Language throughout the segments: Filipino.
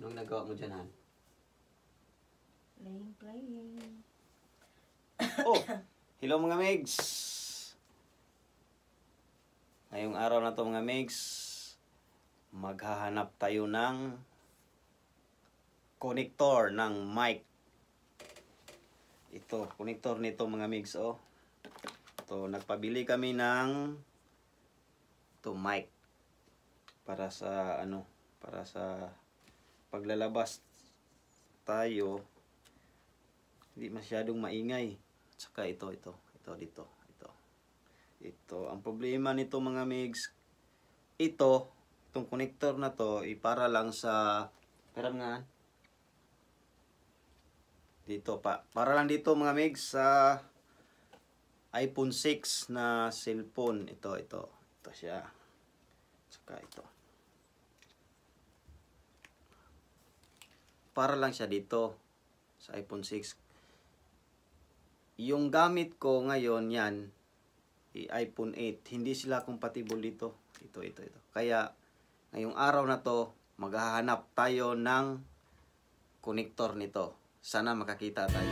Anong nagawa mo dyan, Han? Playing. Oh! Hello mga Megs! Ngayong araw na to mga Megs, maghahanap tayo ng connector ng mic. Ito, connector nito mga Megs, oh. Ito, nagpabili kami ng mic para sa para sa paglalabas tayo, hindi masyadong maingay. Saka ito dito. Ito, ang problema nito mga Megs, itong connector na to, para lang sa, dito para lang dito mga Megs sa iPhone 6 na cellphone. Ito siya. Saka ito. Para lang siya dito sa iPhone 6. Yung gamit ko ngayon yan, iPhone 8, hindi sila compatible dito. Ito. Kaya ngayong araw na to, maghahanap tayo ng connector nito. Sana makakita tayo.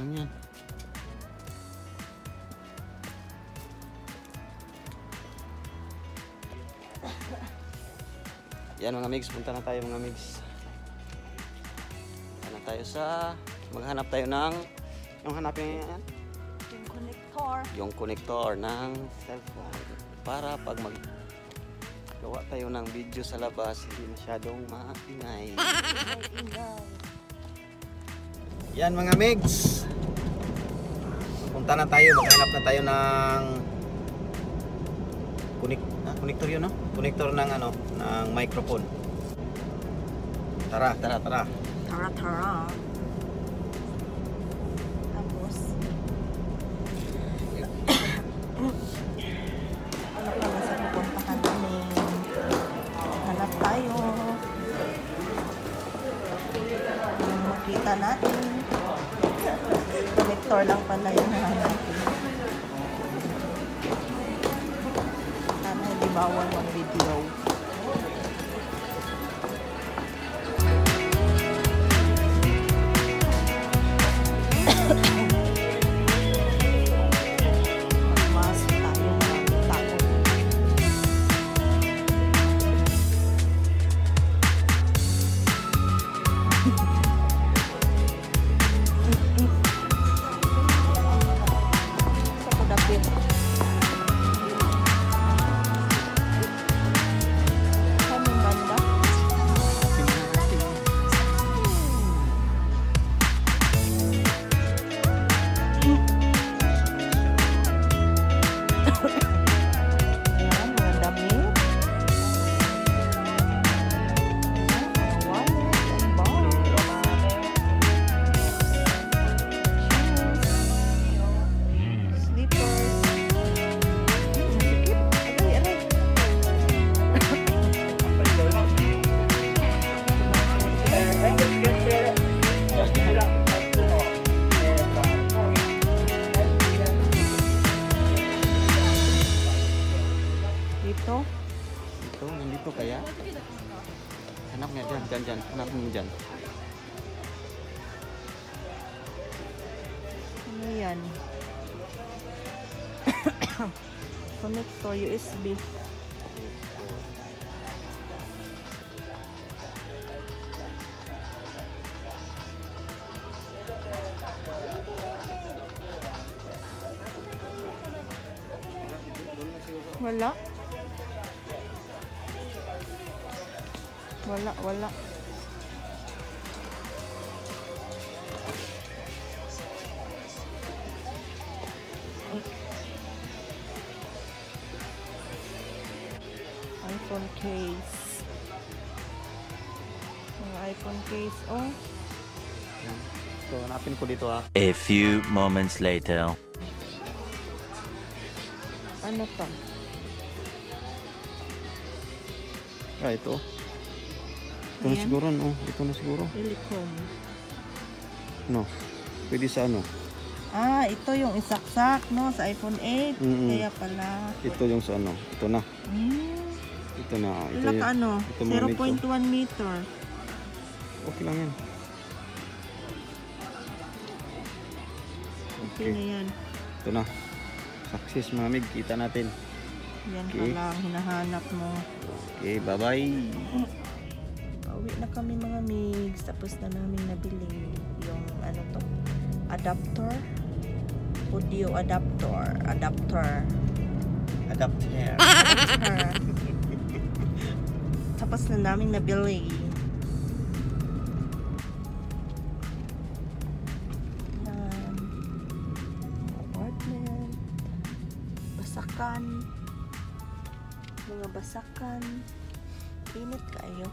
Yan. Yan mga Megs, punta na tayo mga Megs. Punta na tayo maghanap tayo ng, yung hanapin yan? Yung connector ng cellphone. Para pag gawa tayo ng video sa labas, hindi masyadong maingay. Yan mga Megs. Punta na tayo, maghanap na tayo ng connector yun, no? Connector ng ng microphone. Tara. Tara. Tapos hanap naman sa pupuntahan namin. Hanap tayo. Yung makita natin. Connector lang pala yung hanapin. Sana hindi bawal mag-video. Nandito kaya? Hanap nga dyan. Hanap mo dyan. Ano yan? Connector USB. Wala. Wala. iPhone case. Mga iPhone case, oh. Yan. So, hanapin ko dito ha. A few moments later. Ano to? Ito. Ito na Ayan. siguro, no? Ito na siguro. Silicone. No. Pwede sa ano? Ah, ito yung isaksak, no? Sa iPhone 8. Mm-mm. Kaya pala. Ito yung sa ano? Ito na. Ito na. Ito Wala yung... ka ano? ito mga 0.1 meter. Okay lang yan. Okay na yan. Ito na. Success mga mig. Kita natin. Yan Okay. pala ang hinahanap mo. Okay, bye-bye. Pauwi na kami mga migs. Tapos na namin nabili yung ano to? Adapter. Audio adapter. Adapter. Adapt hair. Adapter. Tapos na namin nabili. Yan. Apartment. Basakan. Mga basakan. Init kayo.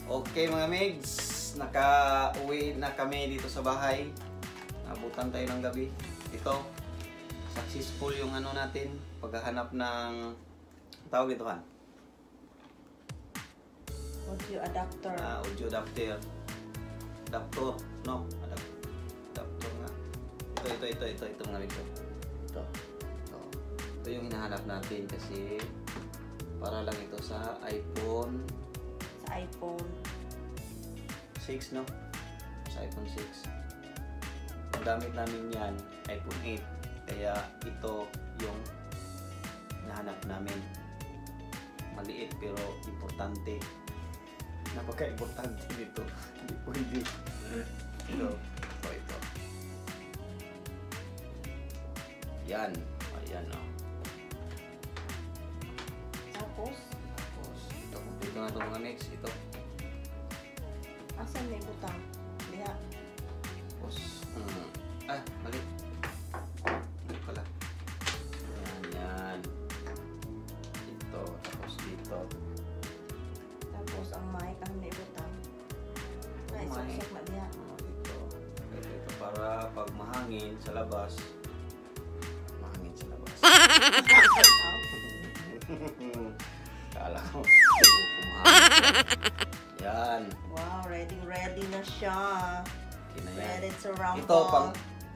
Okay mga migs, naka-uwi na kami dito sa bahay. Nabutan tayo ng gabi. Ito, successful yung ano natin, paghahanap ng tawag dito Han? Audio adapter. Audio adapter. Adapter, no? Adapter nga. Ito mga migs. Ito. Ito yung hinahanap natin kasi para lang ito sa iPhone Sa iPhone. 6, no? Sa iPhone 6. Ang gamit namin yan, iPhone 8. Kaya ito yung nahanap namin. Maliit pero importante. Napaka-importante nito. Hindi pwede. Ito. Yan. Ayan, no? Tapos, Ito, kompleto na ito mga mix. Ito. asan may butang? Diha. Tapos, mali. Mali pala. Yan. Ito, tapos dito. Tapos ang mic ang may butang. Ay, Mic. saksak na diha. Dito. Ito para pag mahangin sa labas. Mahangin sa labas. Kala ko. Kumahangin. Yan. Wow, ready na siya. Okay na yan. Ready to rumble. Ito, pang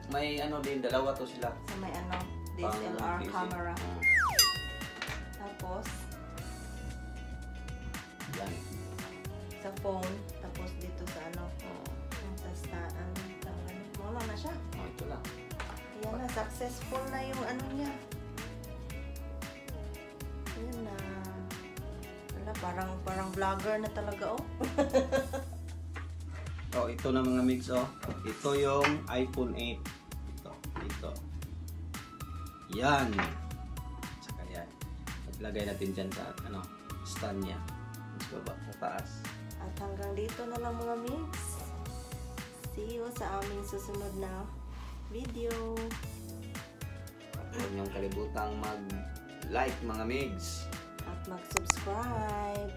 may ano din, dalawa to sila. Sa may ano, Pang DSLR busy. camera. Tapos, Yan. sa phone. Tapos dito sa ano, sa stand. Wala na siya. Ito lang. Ayan na, successful na yung ano niya. Ayan na. Wala, parang vlogger na talaga, oh. Ito na mga mix, oh. Ito yung iPhone 8. Ito. Yan. Saka yan. Lagay natin dyan sa, stand niya. Mas baba, sa taas. At hanggang dito na lang mga mix. See you sa aming susunod na video. Huwag niyong kalibutang mag-like mga migs. At mag-subscribe.